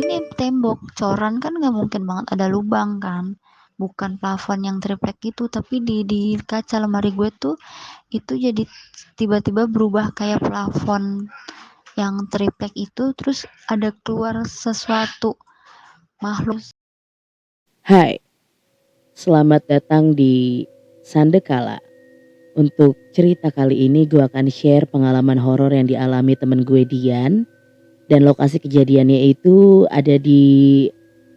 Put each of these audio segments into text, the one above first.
ini tembok, coran kan nggak mungkin banget ada lubang kan, bukan plafon yang triplek gitu, tapi di kaca lemari gue tuh itu jadi tiba-tiba berubah kayak plafon yang triplek itu, terus ada keluar sesuatu makhluk. Hai, selamat datang di Sandekala. Untuk cerita kali ini gue akan share pengalaman horor yang dialami temen gue Dian. Dan lokasi kejadiannya itu ada di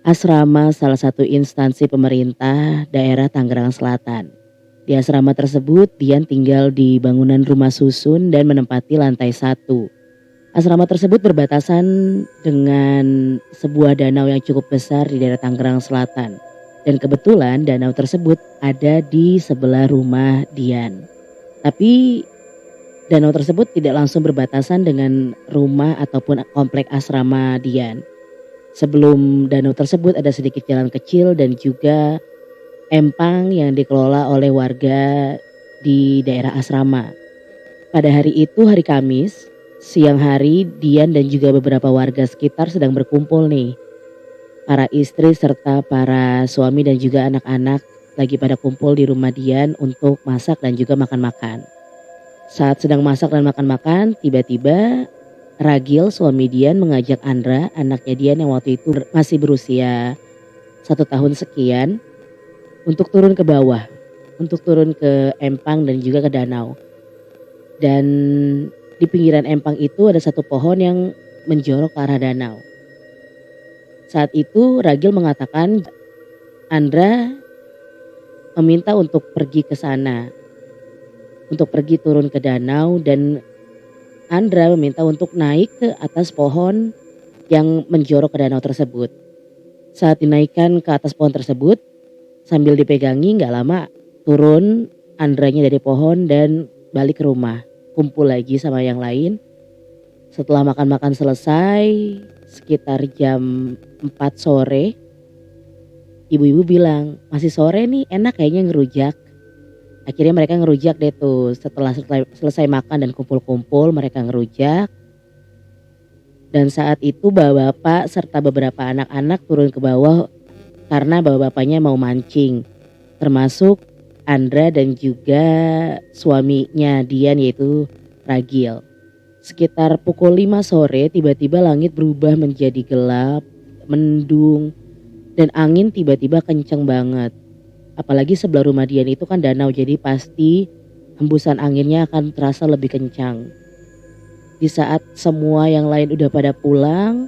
asrama salah satu instansi pemerintah daerah Tangerang Selatan. Di asrama tersebut Dian tinggal di bangunan rumah susun dan menempati lantai 1. Asrama tersebut berbatasan dengan sebuah danau yang cukup besar di daerah Tangerang Selatan. Dan kebetulan danau tersebut ada di sebelah rumah Dian. Tapi danau tersebut tidak langsung berbatasan dengan rumah ataupun komplek asrama Dian. Sebelum danau tersebut ada sedikit jalan kecil dan juga empang yang dikelola oleh warga di daerah asrama. Pada hari itu, hari Kamis, siang hari Dian dan juga beberapa warga sekitar sedang berkumpul nih. Para istri serta para suami dan juga anak-anak lagi pada kumpul di rumah Dian untuk masak dan juga makan-makan. Saat sedang masak dan makan-makan, tiba-tiba Ragil suami Dian mengajak Andra, anaknya Dian yang waktu itu masih berusia 1 tahun sekian, untuk turun ke bawah, untuk turun ke empang dan juga ke danau. Dan di pinggiran empang itu ada satu pohon yang menjorok ke arah danau. Saat itu Ragil mengatakan Andra meminta untuk pergi ke sana, untuk pergi turun ke danau, dan Andra meminta untuk naik ke atas pohon yang menjorok ke danau tersebut. Saat dinaikkan ke atas pohon tersebut, sambil dipegangi gak lama turun Andranya dari pohon dan balik ke rumah. Kumpul lagi sama yang lain. Setelah makan-makan selesai, sekitar jam 4 sore, ibu-ibu bilang, masih sore nih, enak kayaknya ngerujak. Akhirnya mereka ngerujak deh tuh. Setelah selesai makan dan kumpul-kumpul, mereka ngerujak. Dan saat itu bapak-bapak serta beberapa anak-anak turun ke bawah karena bapak-bapaknya mau mancing. Termasuk Andra dan juga suaminya Dian yaitu Ragil. Sekitar pukul 5 sore tiba-tiba langit berubah menjadi gelap, mendung, dan angin tiba-tiba kenceng banget. Apalagi sebelah rumah Dian itu kan danau, jadi pasti hembusan anginnya akan terasa lebih kencang. Di saat semua yang lain udah pada pulang,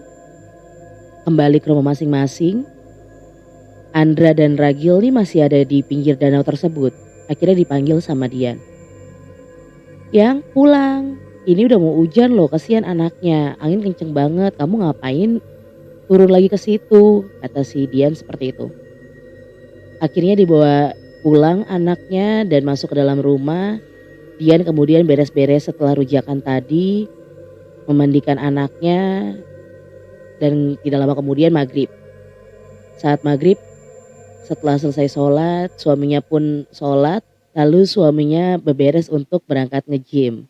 kembali ke rumah masing-masing, Andra dan Ragil nih masih ada di pinggir danau tersebut. Akhirnya dipanggil sama Dian. Yang pulang, ini udah mau hujan loh, kasihan anaknya, angin kenceng banget, kamu ngapain turun lagi ke situ, kata si Dian seperti itu. Akhirnya dibawa pulang anaknya dan masuk ke dalam rumah. Dian kemudian beres-beres setelah rujakan tadi, memandikan anaknya, dan tidak lama kemudian maghrib. Saat maghrib, setelah selesai sholat, suaminya pun sholat, lalu suaminya beberes untuk berangkat nge-gym.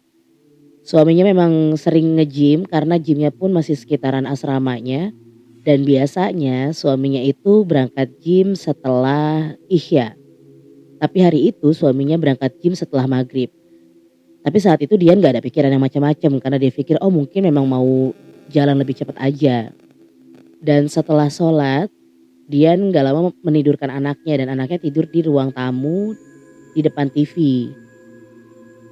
Suaminya memang sering nge-gym karena gymnya pun masih sekitaran asramanya, dan biasanya suaminya itu berangkat gym setelah Isya. Tapi hari itu suaminya berangkat gym setelah maghrib. Tapi saat itu dia nggak ada pikiran yang macam-macam karena dia pikir oh mungkin memang mau jalan lebih cepat aja. Dan setelah sholat, Dian nggak lama menidurkan anaknya dan anaknya tidur di ruang tamu di depan TV.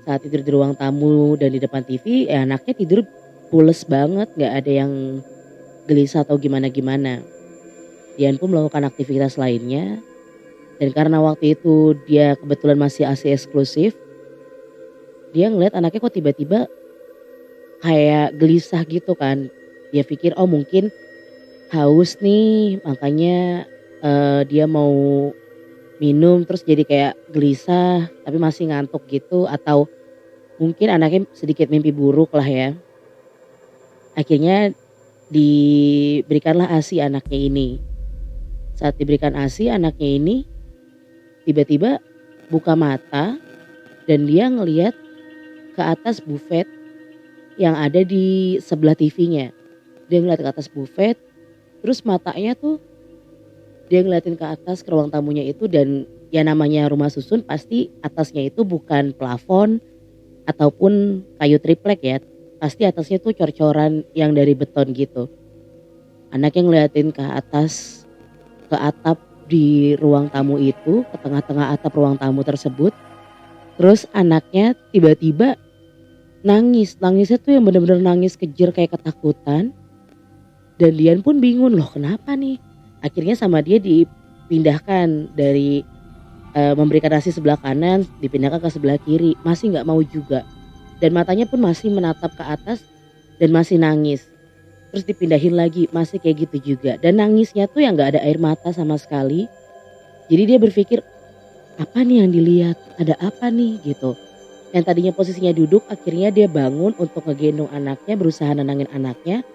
Saat tidur di ruang tamu dan di depan TV, anaknya tidur pules banget, nggak ada yang gelisah atau gimana-gimana. Dian pun melakukan aktivitas lainnya dan karena waktu itu dia kebetulan masih AC eksklusif, dia ngeliat anaknya kok tiba-tiba kayak gelisah gitu kan. Dia pikir oh mungkin haus nih makanya dia mau minum terus jadi kayak gelisah tapi masih ngantuk gitu, atau mungkin anaknya sedikit mimpi buruk lah ya. Akhirnya diberikanlah ASI anaknya ini. Saat diberikan ASI anaknya ini tiba-tiba buka mata dan dia ngelihat ke atas buffet yang ada di sebelah TV-nya. Dia ngeliat ke atas buffet Terus matanya tuh dia ngeliatin ke atas ke ruang tamunya itu, dan ya namanya rumah susun pasti atasnya itu bukan plafon ataupun kayu triplek ya. Pasti atasnya tuh cor-coran yang dari beton gitu. Anaknya ngeliatin ke atas, ke atap di ruang tamu itu, ke tengah-tengah atap ruang tamu tersebut. Terus anaknya tiba-tiba nangis. Nangisnya tuh yang bener-bener nangis kejer kayak ketakutan. Dan Dian pun bingung, loh kenapa nih? Akhirnya sama dia dipindahkan dari memberikan nasi sebelah kanan, dipindahkan ke sebelah kiri. Masih nggak mau juga. Dan matanya pun masih menatap ke atas dan masih nangis. Terus dipindahin lagi, masih kayak gitu juga. Dan nangisnya tuh yang nggak ada air mata sama sekali. Jadi dia berpikir, apa nih yang dilihat? Ada apa nih gitu. Yang tadinya posisinya duduk, akhirnya dia bangun untuk ngegendong anaknya, berusaha nenangin anaknya.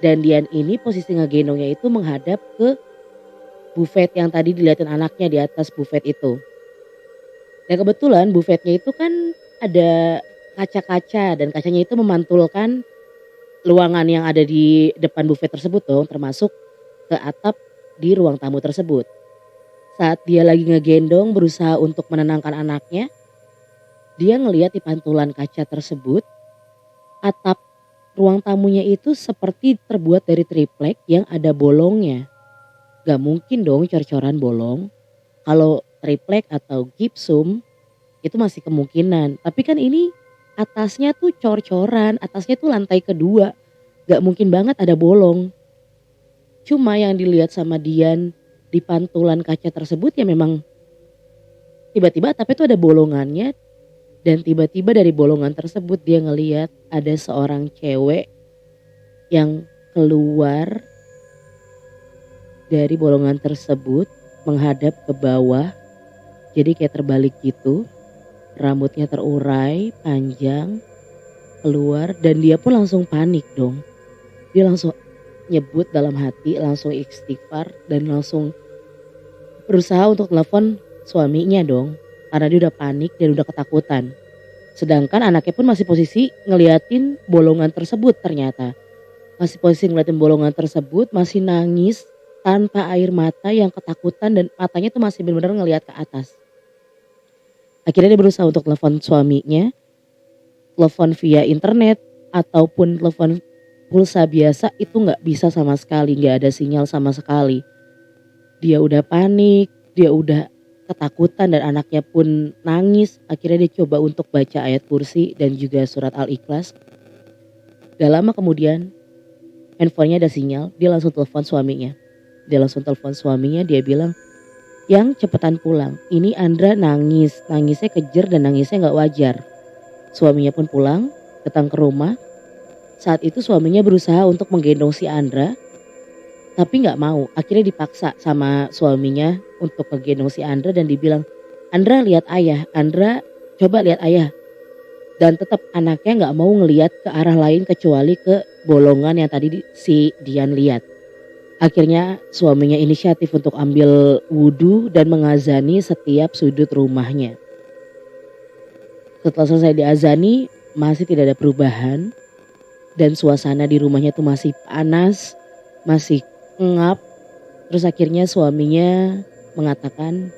Dan Dian ini posisi ngegendongnya itu menghadap ke buffet yang tadi dilihatin anaknya di atas buffet itu. Dan kebetulan buffetnya itu kan ada kaca-kaca, dan kacanya itu memantulkan ruangan yang ada di depan buffet tersebut dong, termasuk ke atap di ruang tamu tersebut. Saat dia lagi ngegendong berusaha untuk menenangkan anaknya, dia ngelihat di pantulan kaca tersebut, atap ruang tamunya itu seperti terbuat dari triplek yang ada bolongnya. Gak mungkin dong cor-coran bolong. Kalau triplek atau gipsum itu masih kemungkinan. Tapi kan ini atasnya tuh cor-coran, atasnya tuh lantai kedua. Gak mungkin banget ada bolong. Cuma yang dilihat sama Dian di pantulan kaca tersebut ya memang tiba-tiba atapnya tuh ada bolongannya. Dan tiba-tiba dari bolongan tersebut dia ngeliat ada seorang cewek yang keluar dari bolongan tersebut menghadap ke bawah. Jadi kayak terbalik gitu. Rambutnya terurai, panjang, keluar, dan dia pun langsung panik dong. Dia langsung nyebut dalam hati, langsung istighfar, dan langsung berusaha untuk telepon suaminya dong. Karena dia udah panik dan udah ketakutan. Sedangkan anaknya pun masih posisi ngeliatin bolongan tersebut ternyata. Masih posisi ngeliatin bolongan tersebut, masih nangis tanpa air mata, yang ketakutan, dan matanya tuh masih benar-benar ngeliat ke atas. Akhirnya dia berusaha untuk telepon suaminya, telepon via internet ataupun telepon pulsa biasa itu nggak bisa sama sekali, nggak ada sinyal sama sekali. Dia udah panik, dia udah ketakutan, dan anaknya pun nangis. Akhirnya dia coba untuk baca ayat kursi dan juga surat Al-Ikhlas. Gak lama kemudian handphonenya ada sinyal, dia langsung telepon suaminya. Dia bilang, "Yang cepetan pulang, ini Andra nangis, nangisnya kejer dan nangisnya gak wajar." Suaminya pun pulang, datang ke rumah. Saat itu suaminya berusaha untuk menggendong si Andra, tapi gak mau. Akhirnya dipaksa sama suaminya untuk ngegendong si Andra dan dibilang, "Andra lihat ayah, Andra coba lihat ayah." Dan tetap anaknya gak mau ngelihat ke arah lain kecuali ke bolongan yang tadi si Dian lihat. Akhirnya suaminya inisiatif untuk ambil wudhu dan mengazani setiap sudut rumahnya. Setelah selesai diazani, masih tidak ada perubahan. Dan suasana di rumahnya tuh masih panas, masih ngap. Terus akhirnya suaminya mengatakan,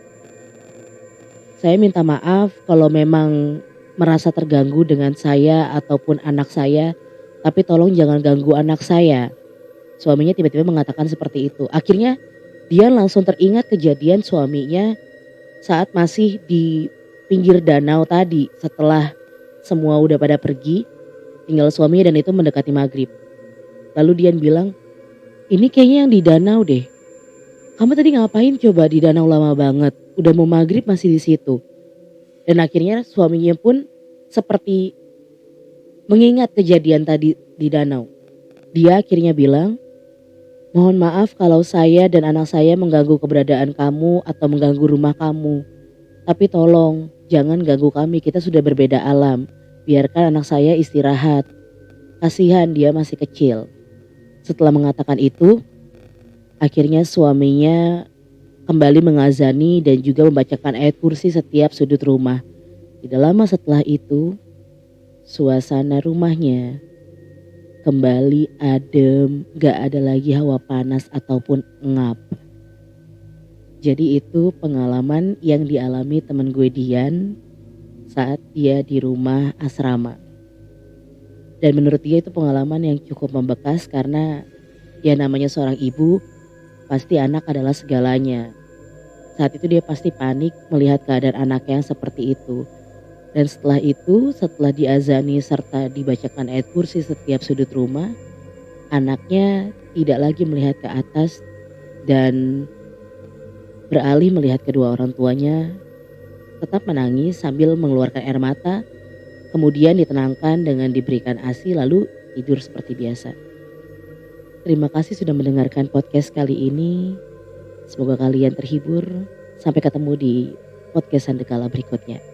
"Saya minta maaf kalau memang merasa terganggu dengan saya ataupun anak saya. Tapi tolong jangan ganggu anak saya." Suaminya tiba-tiba mengatakan seperti itu. Akhirnya dia langsung teringat kejadian suaminya saat masih di pinggir danau tadi. Setelah semua udah pada pergi, tinggal suaminya dan itu mendekati maghrib. Lalu Dian bilang, "Ini kayaknya yang di danau deh. Kamu tadi ngapain coba di danau lama banget? Udah mau maghrib masih di situ." Dan akhirnya suaminya pun seperti mengingat kejadian tadi di danau. Dia akhirnya bilang, "Mohon maaf kalau saya dan anak saya mengganggu keberadaan kamu atau mengganggu rumah kamu. Tapi tolong jangan ganggu kami, kita sudah berbeda alam. Biarkan anak saya istirahat. Kasihan dia masih kecil." Setelah mengatakan itu, akhirnya suaminya kembali mengazani dan juga membacakan ayat kursi setiap sudut rumah. Tidak lama setelah itu, suasana rumahnya kembali adem, gak ada lagi hawa panas ataupun ngap. Jadi itu pengalaman yang dialami temen gue Dian saat dia di rumah asrama. Dan menurut dia itu pengalaman yang cukup membekas karena ya namanya seorang ibu pasti anak adalah segalanya. Saat itu dia pasti panik melihat keadaan anaknya yang seperti itu. Dan setelah itu, setelah diazani serta dibacakan ayat kursi setiap sudut rumah, anaknya tidak lagi melihat ke atas dan beralih melihat kedua orang tuanya, tetap menangis sambil mengeluarkan air mata, kemudian ditenangkan dengan diberikan ASI lalu tidur seperti biasa. Terima kasih sudah mendengarkan podcast kali ini. Semoga kalian terhibur. Sampai ketemu di podcast Sandekala berikutnya.